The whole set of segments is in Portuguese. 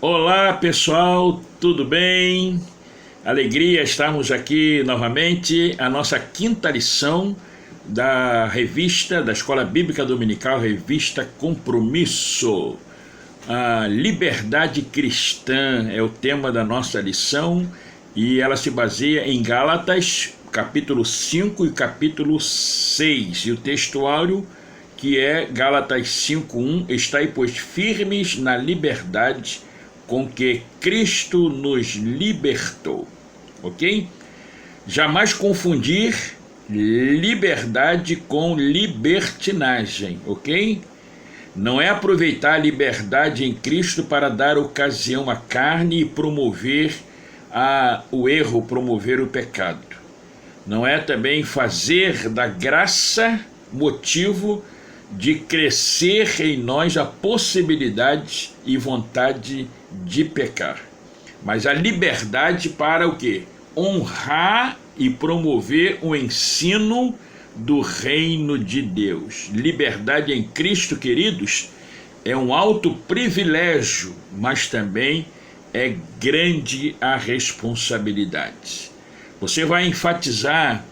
Olá pessoal, tudo bem? Alegria estarmos aqui novamente, a nossa quinta lição da revista da Escola Bíblica Dominical, revista Compromisso. A liberdade cristã é o tema da nossa lição e ela se baseia em Gálatas, capítulo 5 e capítulo 6. E o textuário, que é Gálatas 5:1, está aí, pois, firmes na liberdade com que Cristo nos libertou, ok? Jamais confundir liberdade com libertinagem, ok? Não é aproveitar a liberdade em Cristo para dar ocasião à carne e promover o erro, promover o pecado. Não é também fazer da graça motivo de crescer em nós a possibilidade e vontade de pecar. Mas a liberdade para o quê? Honrar e promover o ensino do reino de Deus. Liberdade em Cristo, queridos, é um alto privilégio, mas também é grande a responsabilidade. Você vai enfatizar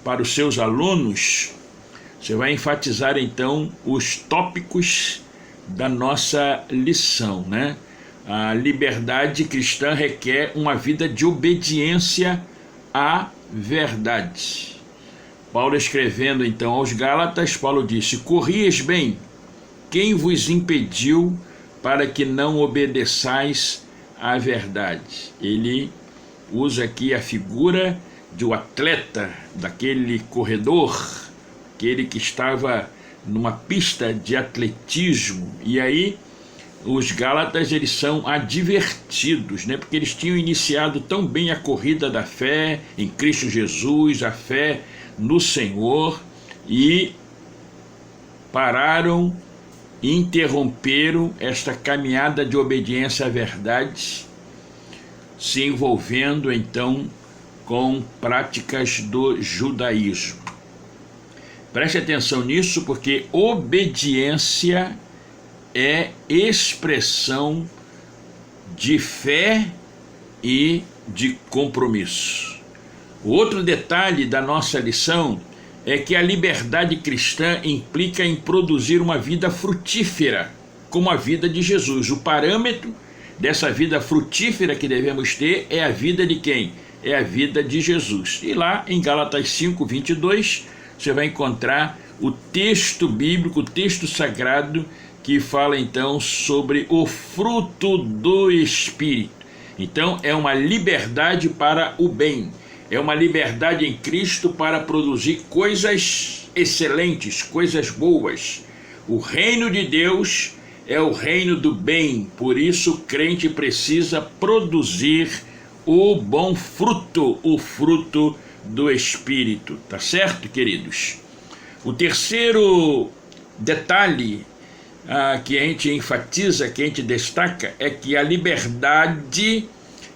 para os seus alunos, você vai enfatizar então os tópicos da nossa lição, né? A liberdade cristã requer uma vida de obediência à verdade. Paulo, escrevendo então aos Gálatas, Paulo disse: corrieis bem, quem vos impediu para que não obedeçais à verdade? Ele usa aqui a figura de um atleta, daquele corredor, aquele que estava numa pista de atletismo. E aí os Gálatas, eles são advertidos, né? Porque eles tinham iniciado tão bem a corrida da fé em Cristo Jesus, a fé no Senhor, e pararam, interromperam esta caminhada de obediência à verdade, se envolvendo então com práticas do judaísmo. Preste atenção nisso, porque obediência é expressão de fé e de compromisso. O outro detalhe da nossa lição é que a liberdade cristã implica em produzir uma vida frutífera, como a vida de Jesus. O parâmetro dessa vida frutífera que devemos ter é a vida de quem? É a vida de Jesus. E lá em Gálatas 5:22, você vai encontrar o texto bíblico, o texto sagrado, que fala então sobre o fruto do Espírito. Então é uma liberdade para o bem, é uma liberdade em Cristo para produzir coisas excelentes, coisas boas. O reino de Deus é o reino do bem, por isso o crente precisa produzir o bom fruto, o fruto do Espírito, tá certo, queridos? O terceiro detalhe que a gente enfatiza, que a gente destaca, é que a liberdade,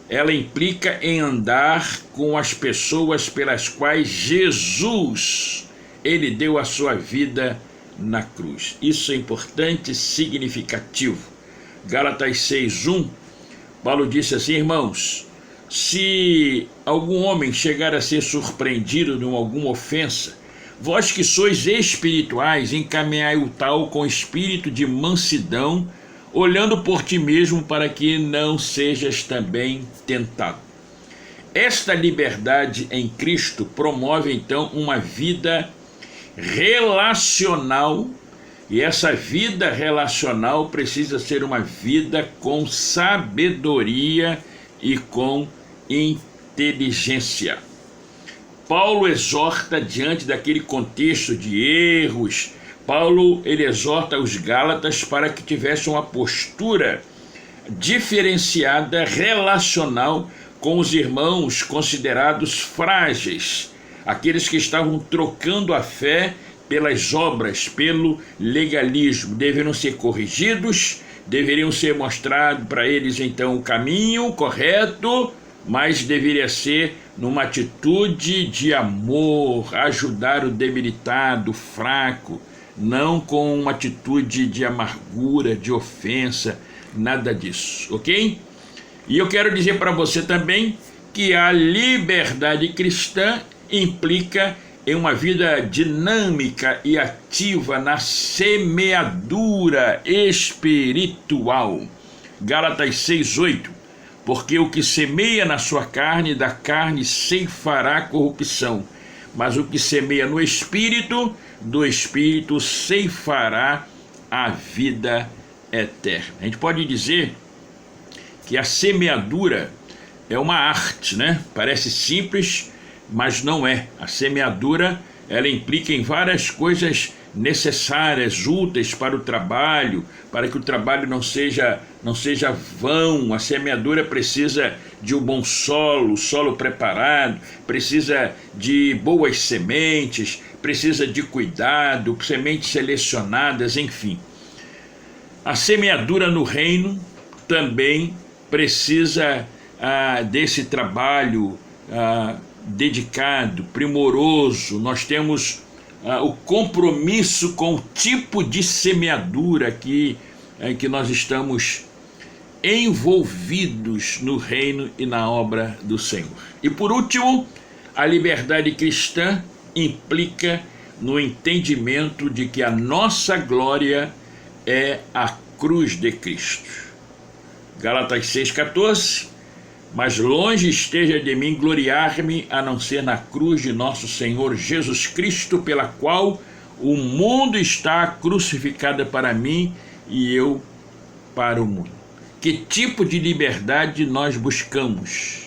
ela implica em andar com as pessoas pelas quais Jesus, ele deu a sua vida na cruz. Isso é importante e significativo. Gálatas 6:1, Paulo disse assim: irmãos, se algum homem chegar a ser surpreendido em alguma ofensa, vós que sois espirituais, encaminhai o tal com espírito de mansidão, olhando por ti mesmo, para que não sejas também tentado. Esta liberdade em Cristo promove então uma vida relacional, e essa vida relacional precisa ser uma vida com sabedoria e com inteligência. Paulo exorta diante daquele contexto de erros. Paulo, ele exorta os Gálatas para que tivessem uma postura diferenciada, relacional, com os irmãos considerados frágeis, aqueles que estavam trocando a fé pelas obras, pelo legalismo. Deveriam ser corrigidos, deveriam ser mostrado para eles então o caminho correto, mas deveria ser numa atitude de amor, ajudar o debilitado, o fraco, não com uma atitude de amargura, de ofensa, nada disso, ok? E eu quero dizer para você também que a liberdade cristã implica em uma vida dinâmica e ativa na semeadura espiritual. Gálatas 6:8. Porque o que semeia na sua carne, da carne ceifará corrupção, mas o que semeia no Espírito, do Espírito ceifará a vida eterna. A gente pode dizer que a semeadura é uma arte, né? Parece simples, mas não é. A semeadura, ela implica em várias coisas necessárias, úteis para o trabalho, para que o trabalho não seja vão. A semeadura precisa de um bom solo preparado, precisa de boas sementes, precisa de cuidado, sementes selecionadas, enfim. A semeadura no reino também precisa desse trabalho dedicado, primoroso. Nós temos o compromisso com o tipo de semeadura que nós estamos envolvidos no reino e na obra do Senhor. E por último, a liberdade cristã implica no entendimento de que a nossa glória é a cruz de Cristo. Gálatas 6,14. Mas longe esteja de mim gloriar-me, a não ser na cruz de nosso Senhor Jesus Cristo, pela qual o mundo está crucificado para mim e eu para o mundo. Que tipo de liberdade nós buscamos?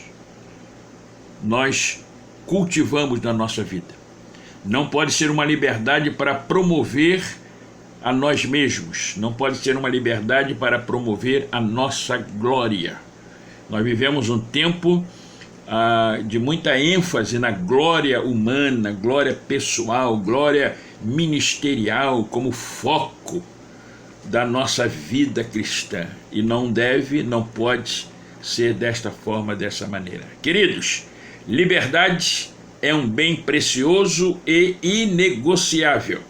Nós cultivamos na nossa vida. Não pode ser uma liberdade para promover a nós mesmos. Não pode ser uma liberdade para promover a nossa glória. Nós vivemos um tempo de muita ênfase na glória humana, glória pessoal, glória ministerial como foco da nossa vida cristã. E não pode ser desta forma, dessa maneira. Queridos, liberdade é um bem precioso e inegociável.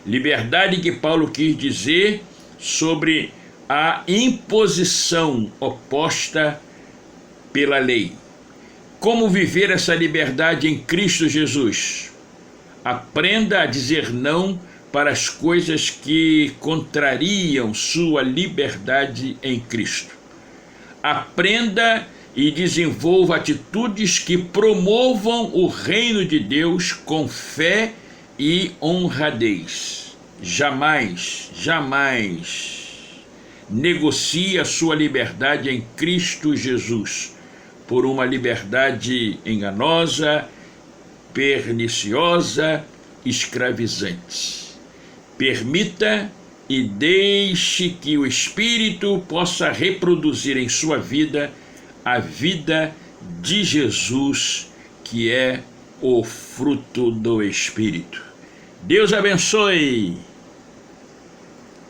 Liberdade que Paulo quis dizer sobre a imposição oposta pela lei. Como viver essa liberdade em Cristo Jesus? Aprenda a dizer não para as coisas que contrariam sua liberdade em Cristo. Aprenda e desenvolva atitudes que promovam o reino de Deus com fé e honradez. Jamais negocie a sua liberdade em Cristo Jesus por uma liberdade enganosa, perniciosa, escravizante. Permita e deixe que o Espírito possa reproduzir em sua vida a vida de Jesus, que é o fruto do Espírito. Deus abençoe!